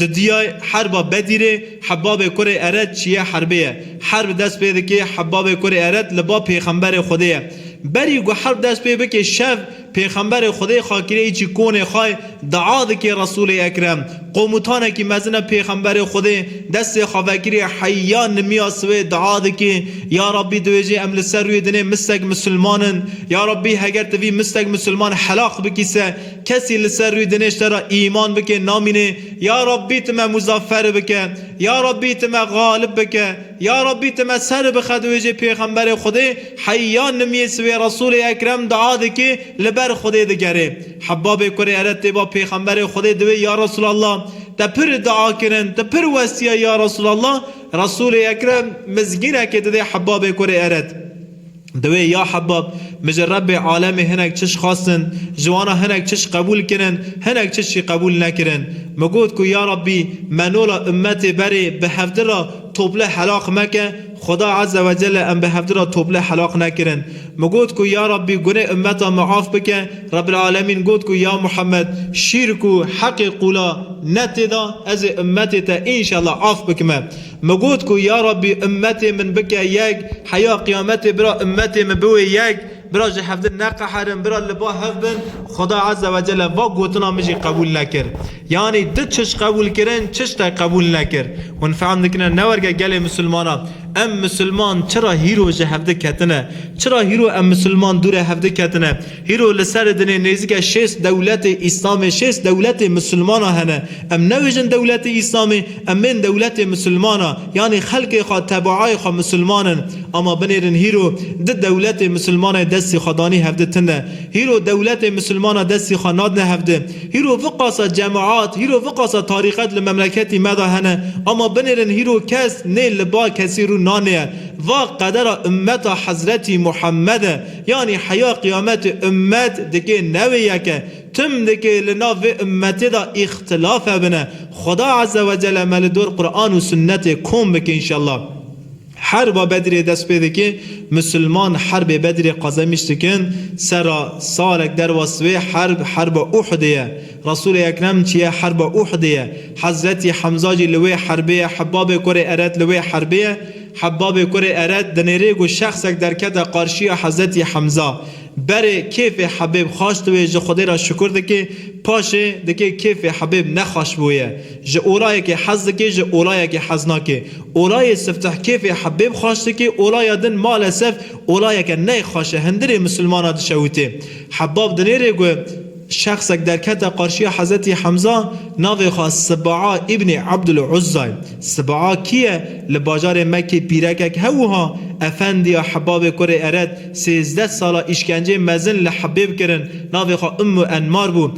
ددیای حرب بدیره حباب کره ارد چیه حربیه حرب دست پیده که حباب کره ارد لبا پیغمبر خودیه بری گو حرب دست پیده که شف پیغمبر خدای خاکره ایچی کونه خواه دعا که رسول اکرم قومتانه که مزنه پیغمبر خدای دست خواهکری حیان نمیاسوه دعا که یا ربی دویجه امل سر روی دنه مستق مسلمانن یا ربی هگر توی مستق مسلمان حلاق بکیسه کسی لسر روی دنش ترا ایمان بکه نامینه یا ربی تم مظفر بکه یا ربی تم غالب بکه یا ربی تم سر بخدویجه پیغمبر خدای حیان نمیاسوه رسول اکرم دعا که لبر خدای دگره. حباب کره ارد با پیغمبر خدای دوی یا رسول الله تا پر دعا کرن تا پر وسیه یا رسول الله رسول اکرم مزگینه که ده حباب کره ارد دوی یا حباب مجرب عالم هنک چش خواستن جوانا هنک چش قبول کرن هنک چشی قبول نکرن مگود که یا ربی منولا امت بری به هفته را توبله حلاق مکه خدا عز و جل ام به هفته را توبله حلاق نکرن مگود که یا ربی گناه امتا معاف بکن رب العالمین گود که یا محمد شرک و حق قولا نتدا از امت تا انشالله عاف بکمه مگود که یا ربی امت من بکه یک حیا قیامت برا امت من بوی یک برا جهفده نقحرم برا لبا هفبن خدا عز و جل و گوتنا مجی قبول نکر یعنی ده چش قبول کرن چش تا قبول نکر ونفهم نکنن نورگه گل مسلمانا ام مسلمان چرا هیرو جه هفته کتنه چرا هیرو ام مسلمان دور هفته کتنه هیرو لسر دنه نزدیک 6 دولت اسلام 6 دولت مسلمان هنه ام نوجن دولت اسلامی ام من دولت مسلمان یعنی خلق خود تبعای خود مسلمانن اما بنیرن هیرو دولت مسلمان دستی خدانی هفته تنه هیرو دولت مسلمان دستی خاناد نه هفته هیرو فقاس جماعات هیرو فقاس تاریخت لمملکتی مدا هنه اما بنیرن هیرو کس نه لبا کسی رو نانه و قدر امت حضرت محمد یعنی حیا قیامت امت دکه نویه که تم دکه لناو امت دا اختلاف بنه خدا عز و جل مل دور قرآن و سنت کم بکه انشالله حرب بدر دست پیده که مسلمان حرب بدر قزمیشت کن سرا سالک در وصوه حرب احدیه رسول اکرم چیه حرب احدیه حضرت حمزه جی لوی حربیه حباب کره ارد لوی حربیه حباب کره ارد دنیره گو شخصک در کت قارشی حضرت حمزه بره کیف حبیب خواست و جه خدا را شکر دکه پاشه دکه کیف حبیب نخواش بویه جه اولای که حز دکه جه اولای که حز ناکه اولای سفتح کیف حبیب خواست دکه اولای دن مال سف اولای که نه خواشه هندری مسلمانات شوته حباب دنیره گو شخصک در کت قارشی حضرت حمزه ناوی خواست سبعا ابن عبدالعزی سبعا کیه لباجار مکه پیرکک هوها افندی حباب کره ارد 13 سالا اشکنجه مزن لحبیب کرن ناوی خواه انمار بو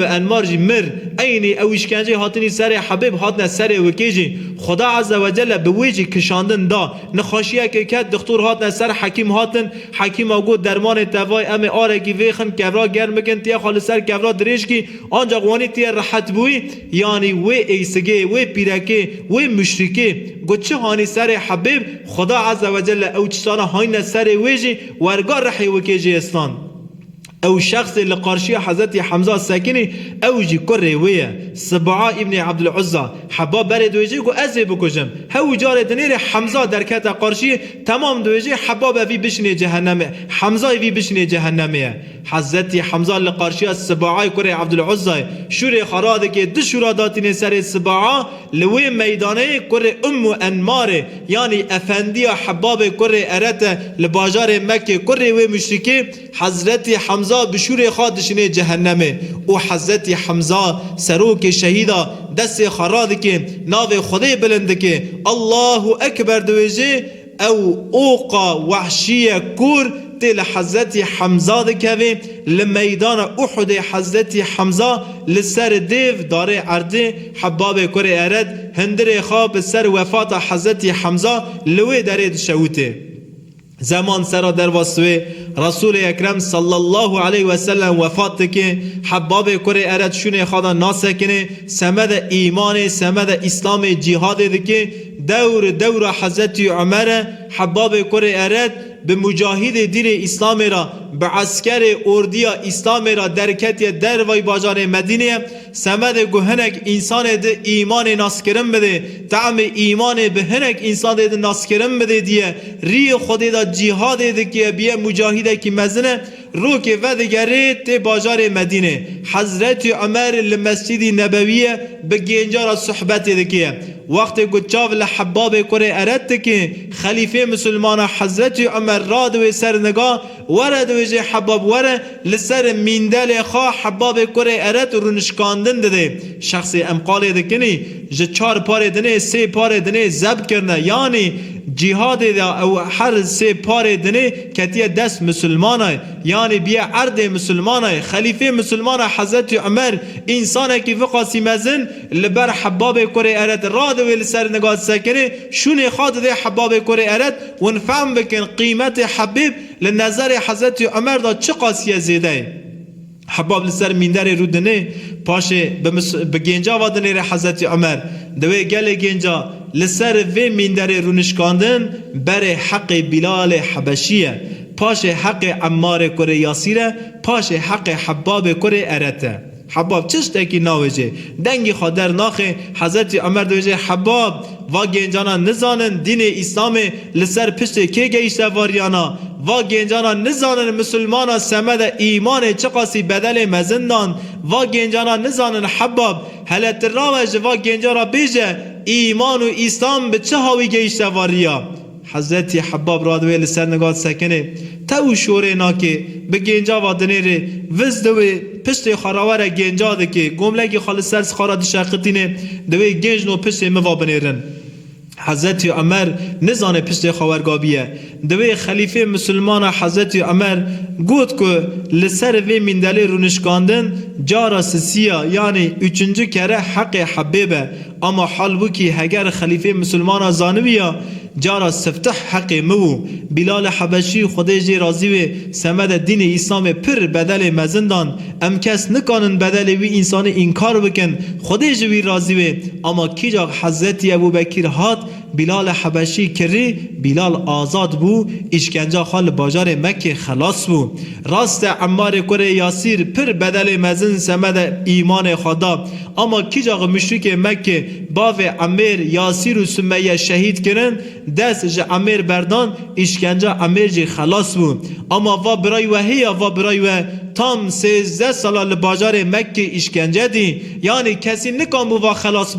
انمار جی مر اینی او اشکنجه هاتنی سر حبیب هاتن سر وکیجی خدا عز و جل بویجی کشاندن دا نخاشیه که کت دکتور هاتن سر حکیم هاتن حکیم آگو درمان توای ام آرگی ویخن کورا گرم بکن تیا خالص سر کورا دریش کی آنجا قوانی تیا راحت بوی یعنی و ایسگه و پیرکه و مشرکه گو چه هانی سر حبیب خدا عز و جل او چطانا هاین سر ویجی ورگار رحی وکیجی استان او شخص لقارشی حضرت حمزه ساکنی او جی کره ویه سبعا ابن عبدالعزى حباب بره دویجی گو ازی بکشم هاو جار دنیر حمزه در کت قارشی تمام دویجی حباب وی بشنی جهنمه حمزه وی بشنی جهنمه حضرت حمزه لقارشی سبعا کره عبدالعزى شور خراده که دو شورا داتین سر سبعا لوی میدانه کره انماره یعنی افندی حباب کره ارت لباجار مکه کره وی مشرکی حضرت حمزه بشور خادشنه جهنمه او حضرت حمزه سروک شهیدا دست خراد که ناو خدای بلند که الله اکبر دویجه او اوقا وحشی کور تل حضرت حمزه دکوی لمیدان احد حضرت حمزه لسر دیو داره عرده حباب کره ارد هندر خواب سر وفات حضرت حمزه لوی داره شوته زمان سرا در واسوه رسول اکرم صلی الله علیه و سلم وفات که حباب کره ارد شونه خدا ناسکنه سمد ایمان سمد اسلام جهاد دکه دور حضرت عمر حباب کره ارد به مجاهد دین اسلام را به عسکر اردیا اسلام را درکتی در وی بازار مدینه سمد گهنک انسان ده ایمان ناسکرم بده تعم ایمان به هنک انسان ده ناسکرم بده دیه ری خود دا جهاد ده که بیه مجاهد که مزنه رو که ودگره ته بازار مدینه حضرت عمر لمسجد نبویه به گنجار صحبت ده که وقت گچاو لحباب کره ارد که خلیفه مسلمان حضرت عمر راد و سرنگاه ورد و جه حباب ورد لسر میندل خواه حباب کره ارد رونشکاندن ده شخص امقال ده کنی جه 4 پاره دنه 3 پاره دنه زبط کرنه یعنی جهاد ده او هر 3 پاره دنه کتیه دست مسلمانه یعنی بیا عرض مسلمانه خلیفه مسلمان حضرت عمر انسانه که وقاسی مزن لبر حباب کره ارد راد و لسر نگاه سکنه شونه خواد ده حباب کره ارد ونفهم بکن قیمت حبیب لنظر حضرت عمر دا چه قاسیه زیده حباب لسر میندر رودنه پاشه به گنجا وادنه حضرت عمر دوی گل گنجا لسر و میندر رونشکاندن بر حق بلال حبشیه پاشه حق عمار کره یاسیره پاشه حق حباب کره ارته حباب چشتکی ناوجه دنگی خادر ناخه حضرت عمر دوجه حباب و گنجانا نزانن دین اسلام لسر پشت که گیشته واریانا و گنجانا نزانن مسلمانا سمد ایمان چقاسی بدل مزندان و گنجانا نزانن حباب حلت راوج و گنجانا بیجه ایمان و اسلام به چه هاوی گیشته واریا حضرت حباب رادوی لسر نگات سکنه تو شوره ناکه به گنجا و دنیره وز دوی پشت خراوره گنجا ده که گملگی خال سرس خارا دی شاقتینه دوی گنج نو پشت موا بنیرن حضرت عمر نزانه پشت خاورگابیه دوی خلیفه مسلمان حضرت عمر گوت که لسر وی مندلی رونشکاندن جارا سسیه یعنی üçüncü kere حق حبیبه اما حال بو که هگر خلیفه مسلمان زانویه جارا سفتح حق مو بلال حبشی خودی جی راضی و سمد دین اسلام پر بدل مزندان ام کس نکانن بدل وی انسان انکار بکن خودی جی راضی و اما کی جا حضرت ابوبکر هات بلال حبشی کری بلال آزاد بو اشکنجا خال باجار مکه خلاص بو راست عمار کره یاسیر پر بدل مزن سمد ایمان خدا اما کی جا مشرک مکه باو عمر یاسیر و سمیه شهید کرن دست جا عمر بردان اشکنجا عمر جی خلاص بو اما و برای وحیه و برای و تام 13 سال لباجار مکه اشکنجه دی یعنی کسی نکان بو و خلاص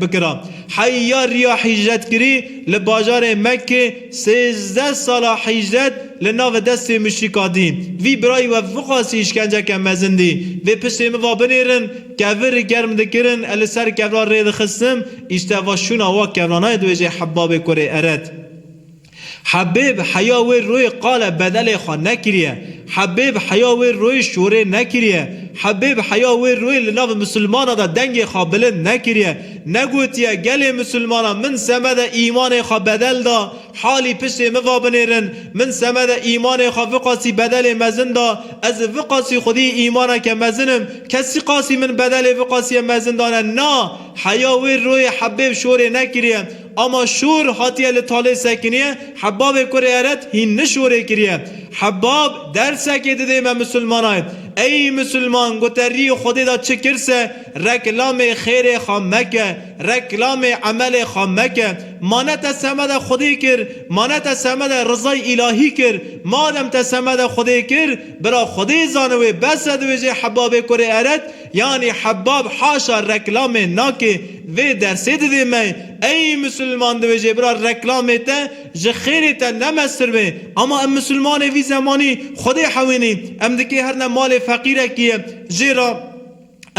بکرا حیار یا حجت کری لباجار مکه 13 سال حجت لناو دست مشرکا دی وی برای و فقاسی اشکنجه که مزندی وی پشت موا بنیرن کور گرم دکرن السر کوران رید خستم اشتا و شونا و کورانای دویجه حباب کره ارد حبیب حیاوی روی قال بدل خواه نکریه حبیب حیاوی روی شوره نکریه حبیب حیاوی روی لناو مسلمان دا دنگ خواه بلند نکریه نگوتیه گل مسلمان من سمد ایمان خواه بدل دا حالی پشت موا بنیرن من سمد ایمان خواه وقاسی بدل مزن دا از وقاسی خودی ایمان که مزنم کسی قاسی من بدل وقاسی مزن دانه نا حیاوی روی حبیب شوره نکریه اما شور هاتیه لطاله سکنیه حباب کره ارد هین نشوره کریه حباب درسه که دیده من مسلمان هاید ای مسلمان گوتری خودی دا چه کرسه رکلام خیر خامکه رکلام عمل خامکه مانت سمد خودی کر مانت سمد رضای الهی کر مادم تسمد خودی کر برا خودی زانوی بس دویجه حباب کره ارد یعنی حباب حاشا رکلام ناکه و درسه دیده من ای مسلمان دویجه برا رکلام تا جخیر تا نمستر بی اما ام مسلمان وی زمانی خودی حوینی ام دکی هر نمال فقیره کیه جیرا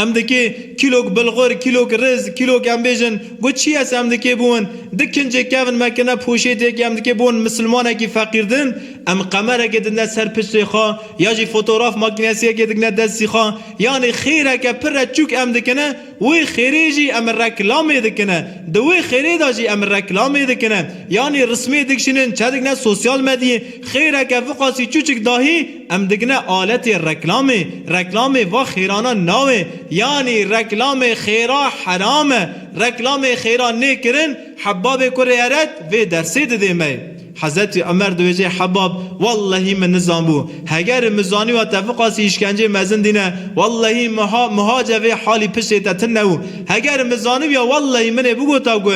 ام دکی کیلوگ بلغور کیلوگ رز کیلوگ ام بیجن گو چی هست ام دکی بون دکنجه کون مکنه پوشیده که ام دکی بون مسلمانه کی فقیردن ام قمره که دنه سر پشت خواه یا جی فوتوراف ماکنسیه که دنه دستی خواه یعنی خیره که پر چوک ام دکنه وی خیره جی ام رکلامه دکنه دوی خیره دا جی ام رکلامه دکنه یعنی رسمی دکشنن چه دکنه سوسیال مدیه خیره که وقاسی چوچک داهی ام دکنه آلت رکلامه و خیرانا ناوه یعنی رکلام خیرا حرامه رکلام خیرا نکرن حباب کره ارد و درسه دده می حضرت عمر دویجه حباب والله من نظام بو هگر مزانی و تفقاسی اشکنجه مزن دینه والله مهاجه و حالی پشت تتنو هگر مزانی و والله من بگو تا گو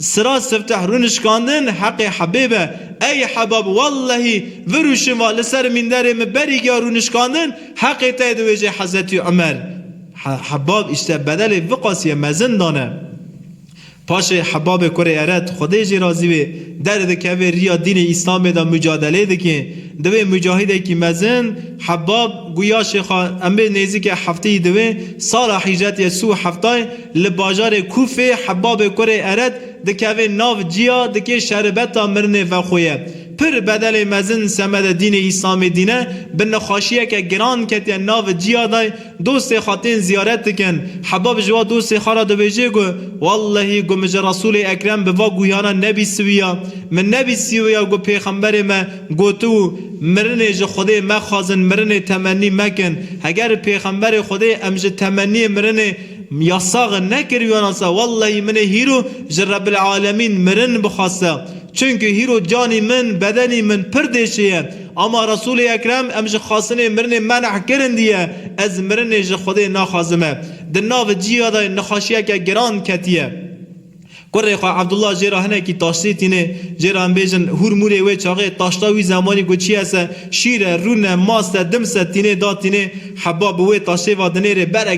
سرا سفتح رونشکاندن حق حبیبه ای حباب والله وروشما لسر من داره مبری رونشکاندن حق تا دویجه حضرت عمر حباب اشته بدل وقاسی مزن دانه پاش حباب کره ارد خودی جی رازی به درد که ریا دین اسلام دا مجادله ده که دوی مجاهده که مزن حباب گویا شیخا امه نیزی که هفته دوی سال حجت یسو هفته لباجار کوفه حباب کره ارد ده که ناو جیا ده که شربتا مرنه و خویه پر بدل مزن سمد دین اسلام دینه به نخاشیه که گران کتی ناو جیا دای دوست خاطین زیارت کن حباب جوا دوست خارا دو بیجه گو والله گو مجه رسول اکرم بوا گویانا نبی سویا من نبی سویا گو پیغمبر ما گو تو مرنه جه خوده ما خازن مرنه تمنی مکن اگر پیغمبر خوده امجه تمنی مرنه یاساغ نکریواناسا والله من هیرو جه رب العالمین مرن بخواسته چونکه هیرو جانی من بدنی من پردشیه اما رسول اکرم امج خاصنه مرنه منع کرن دیه از مرنه جه خوده ناخازمه دناو جیه دا نخاشیه که گران کتیه کره خواه عبدالله جیرا هنه کی تاشتی تینه جیرا هم بیجن هور موره وی چاقه تاشتاوی زمانی گو چی هسته شیره رونه ماسته دمسته تینه دا تینه حباب وی تاشتی وادنه ره بره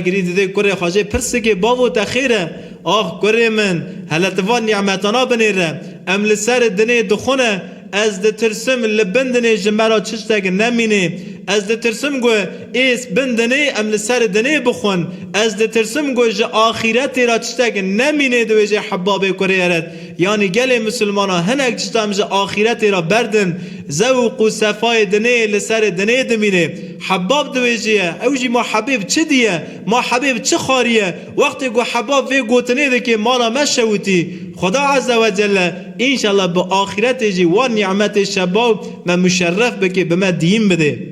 گرید ده کره خواهجه پرسه که باو تخیره آخ کره من هلتوان نعمتانا بنیره ام لسر دنه دخونه از ده ترسم لبندنه جمرا چشتاک نمینه از ده ترسم گو ایس بندنه ام لسر دنه بخون از ده ترسم گو جه آخیرت را چشتاک نمینه دوی جه حباب کره ارد یعنی گل مسلمانا هنک چشتام جه آخیرت را بردن زوق و صفای دنه لسر دنه دمینه حباب دوی جه او جی ما حبیب چه دیه ما حبیب چه خاریه وقتی گو حباب وی گوتنه ده که مالا مشوتی خدا عز و جل انشالله با آخرت جی و نعمت شباب ما مشرف بکه به ما دیم بده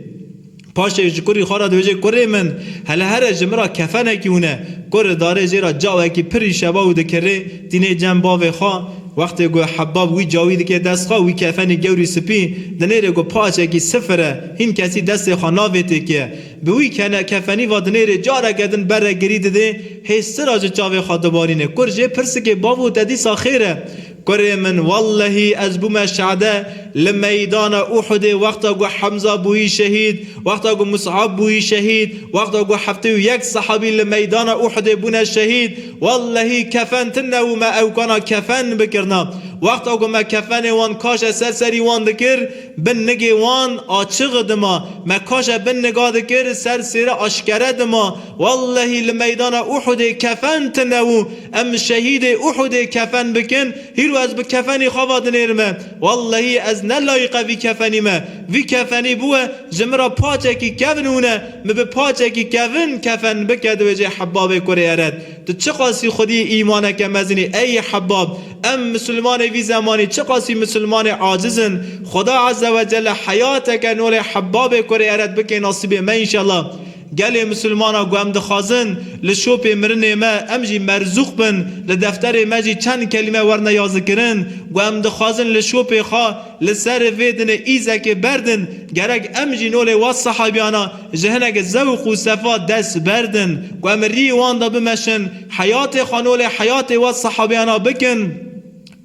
پاشه جکوری خارا دوجه کره من هل هر جمرا کفنه کیونه کره داره جیرا جاوه کی پری شباب ده کره دینه جنباوه خواه وقتی گو حباب وی جاوید که دست خواه وی کفنی گوری سپی دنیره گو پاچه کی سفره هین کسی دست خاناویته که به وی کفنی و دنیره جاره گدن بره گرید ده هسته راج جاوه خواه دوبارینه کر جه پرسه که بابو تدی ساخیره کره من والله از بوم شعده لمیدان احد وقتا گو حمزه بوی شهید وقتا گو مصعب بوی شهید وقتا گو هفته و یک صحابی لمیدان احد بونه شهید والله کفن تنو ما او کانا کفن بکرنا وقتا گو ما کفن وان کاش سرسری وان دکر بن نگی وان آچغ دما ما کاش بن نگاه دکر سرسر آشکره دما والله لمیدان احد کفن تنو ام شهید احد کفن بکن هیرو از به کفنی خواد نیرمه والله از نلایق وی کفنی ما وی کفنی بوه جمرا پاچه کی کفنونه به پاچه کی کفن بکد وجه حباب کره ارد تو چه قاسی خودی ایمانه که مزنی ای حباب ام مسلمان وی زمانی چه قاسی مسلمان عاجزن خدا عز و جل حیات که نور حباب کره ارد بکه نصیب ما انشالله گل مسلمانا گوام دخوازن لشوپ مرنه ما امجی مرزوق بن لدفتر مجی چند کلمه ورنه یازکرن گوام دخوازن لشوپ خواه لسر ویدن ایزک بردن گرگ امجی نول و صحابیانا جهنگ زوق و صفا دست بردن گوام ریوان دا بمشن حیات خانول حیات و صحابیانا بکن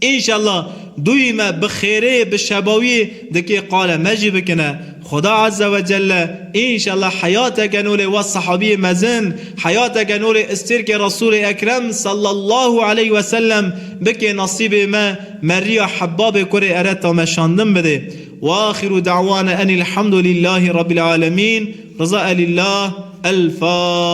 انشالله دوی ما بخیره بشباوی دکی قال مجی بکنه خدا عز و جل انشالله حیات گنول و صحابی مزن حیات گنول استرک رسول اکرم صلی الله علیه و سلم بکی نصیب ما مریا حباب کره ارتا مشاندن بده و آخر دعوانا ان الحمد لله رب العالمین رضا لله الفاتحه